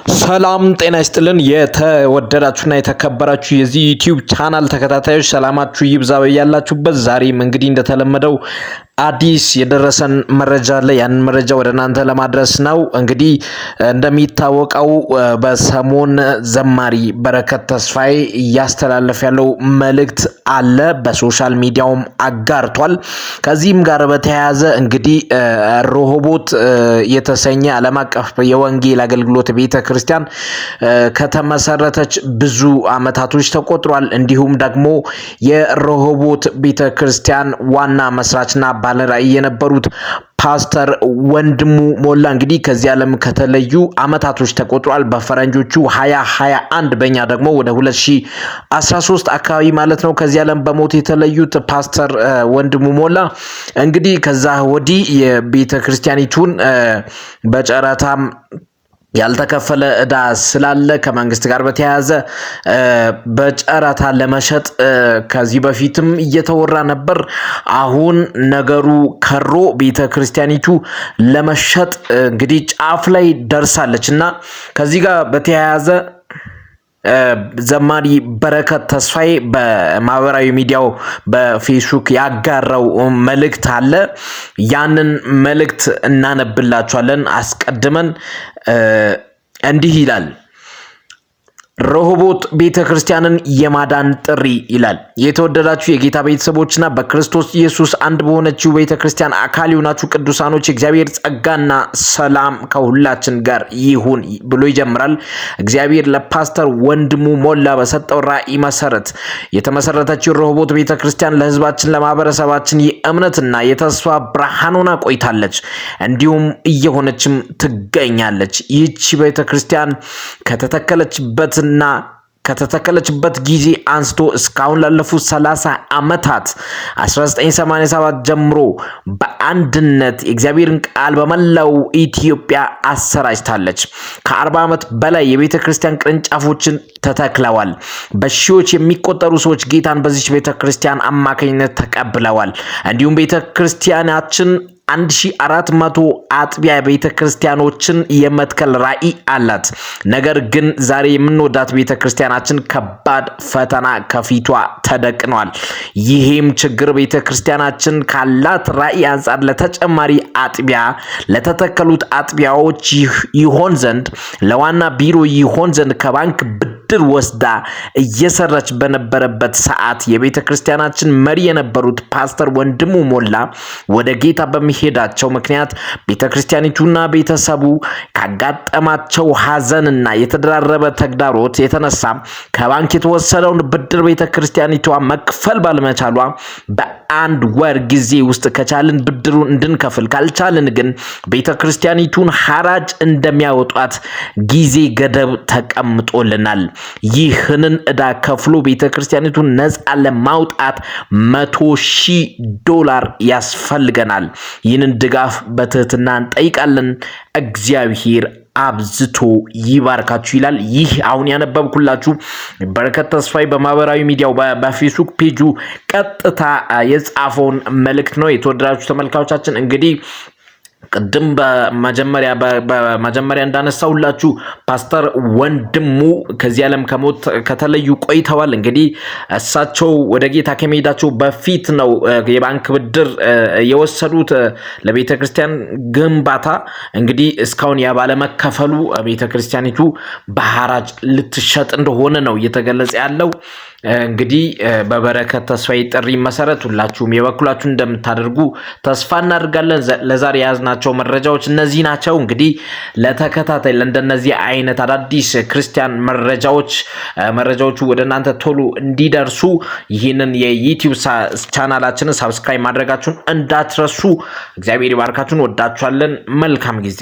ሰላም ጤና ይስጥልን የተወደዳችሁና የተከበራችሁ የዚህ ዩቲዩብ ቻናል ተከታታዮች ሰላማችሁ ይብዛ በያላችሁበት። ዛሬም እንግዲህ እንደተለመደው አዲስ የደረሰን መረጃ አለ። ያን መረጃ ወደ እናንተ ለማድረስ ነው። እንግዲህ እንደሚታወቀው በሰሞን ዘማሪ በረከት ተስፋዬ እያስተላለፈ ያለው መልእክት አለ፣ በሶሻል ሚዲያውም አጋርቷል። ከዚህም ጋር በተያያዘ እንግዲህ ሮሆቦት የተሰኘ ዓለም አቀፍ የወንጌል አገልግሎት ቤተክርስቲያን ከተመሰረተች ብዙ አመታቶች ተቆጥሯል። እንዲሁም ደግሞ የሮሆቦት ቤተክርስቲያን ዋና መስራችና ባለራዕይ የነበሩት ፓስተር ወንድሙ ሞላ እንግዲህ ከዚህ ዓለም ከተለዩ አመታቶች ተቆጥሯል። በፈረንጆቹ 2021 በእኛ ደግሞ ወደ 2013 አካባቢ ማለት ነው ከዚህ ዓለም በሞት የተለዩት ፓስተር ወንድሙ ሞላ እንግዲህ ከዛ ወዲህ የቤተክርስቲያኒቱን በጨረታም ያልተከፈለ ዕዳ ስላለ ከመንግስት ጋር በተያያዘ በጨረታ ለመሸጥ ከዚህ በፊትም እየተወራ ነበር። አሁን ነገሩ ከሮ ቤተክርስቲያኒቱ ለመሸጥ እንግዲህ ጫፍ ላይ ደርሳለችና ከዚህ ጋር በተያያዘ ዘማሪ በረከት ተስፋዬ በማህበራዊ ሚዲያው በፌስቡክ ያጋራው መልእክት አለ። ያንን መልእክት እናነብላችኋለን። አስቀድመን እንዲህ ይላል። ሮሆቦት ቤተክርስቲያንን የማዳን ጥሪ ይላል። የተወደዳችሁ የጌታ ቤተሰቦችና በክርስቶስ ኢየሱስ አንድ በሆነችው ቤተክርስቲያን አካል የሆናችሁ ቅዱሳኖች እግዚአብሔር ጸጋና ሰላም ከሁላችን ጋር ይሁን ብሎ ይጀምራል። እግዚአብሔር ለፓስተር ወንድሙ ሞላ በሰጠው ራዕይ መሰረት የተመሰረተችው ሮሆቦት ቤተክርስቲያን ለህዝባችን ለማህበረሰባችን የእምነትና የተስፋ ብርሃን ሆና ቆይታለች፣ እንዲሁም እየሆነችም ትገኛለች። ይህች ቤተክርስቲያን ከተተከለችበት ጊዜ አንስቶ እስካሁን ላለፉት 30 አመታት 1987 ጀምሮ በአንድነት የእግዚአብሔርን ቃል በመላው ኢትዮጵያ አሰራጭታለች። ከ40 አመት በላይ የቤተክርስቲያን ቅርንጫፎችን ተተክለዋል። በሺዎች የሚቆጠሩ ሰዎች ጌታን በዚች ቤተክርስቲያን አማካኝነት ተቀብለዋል። እንዲሁም ቤተክርስቲያናችን 1400 አጥቢያ ቤተክርስቲያኖችን የመትከል ራዕይ አላት። ነገር ግን ዛሬ የምንወዳት ቤተክርስቲያናችን ከባድ ፈተና ከፊቷ ተደቅኗል። ይሄም ችግር ቤተክርስቲያናችን ካላት ራዕይ አንጻር ለተጨማሪ አጥቢያ ለተተከሉት አጥቢያዎች ይሆን ዘንድ ለዋና ቢሮ ይሆን ዘንድ ከባንክ ብድር ወስዳ እየሰራች በነበረበት ሰዓት የቤተክርስቲያናችን መሪ የነበሩት ፓስተር ወንድሙ ሞላ ወደ ጌታ ሄዳቸው ምክንያት ቤተክርስቲያኒቱና ቤተሰቡ ካጋጠማቸው ሐዘንና የተደራረበ ተግዳሮት የተነሳ ከባንክ የተወሰደውን ብድር ቤተክርስቲያኒቷ መክፈል ባለመቻሏ በአንድ ወር ጊዜ ውስጥ ከቻልን ብድሩን እንድንከፍል ካልቻልን ግን ቤተክርስቲያኒቱን ሐራጅ እንደሚያወጧት ጊዜ ገደብ ተቀምጦልናል። ይህንን ዕዳ ከፍሎ ቤተክርስቲያኒቱን ነፃ ለማውጣት $100,000 ያስፈልገናል። ይህንን ድጋፍ በትህትና እንጠይቃለን። እግዚአብሔር አብዝቶ ይባርካችሁ ይላል። ይህ አሁን ያነበብኩላችሁ በረከት ተስፋዬ በማህበራዊ ሚዲያው በፌስቡክ ፔጁ ቀጥታ የጻፈውን መልእክት ነው። የተወደዳችሁ ተመልካቾቻችን እንግዲህ ቅድም በመጀመሪያ እንዳነሳውላችሁ ፓስተር ወንድሙ ከዚህ ዓለም ከሞት ከተለዩ ቆይተዋል። እንግዲህ እሳቸው ወደ ጌታ ከመሄዳቸው በፊት ነው የባንክ ብድር የወሰዱት ለቤተክርስቲያን ግንባታ። እንግዲህ እስካሁን ያ ባለመከፈሉ ቤተክርስቲያኒቱ በሐራጅ ልትሸጥ እንደሆነ ነው እየተገለጸ ያለው። እንግዲህ በበረከት ተስፋዬ ጥሪ መሰረት ሁላችሁም የበኩላችሁን እንደምታደርጉ ተስፋ እናደርጋለን። ለዛሬ ያዝናቸው መረጃዎች እነዚህ ናቸው። እንግዲህ ለተከታታይ ለእንደነዚህ አይነት አዳዲስ ክርስቲያን መረጃዎቹ ወደ እናንተ ቶሎ እንዲደርሱ ይህንን የዩቲዩብ ቻናላችንን ሰብስክራይብ ማድረጋችሁን እንዳትረሱ። እግዚአብሔር ይባርካችሁን። ወዳችኋለን። መልካም ጊዜ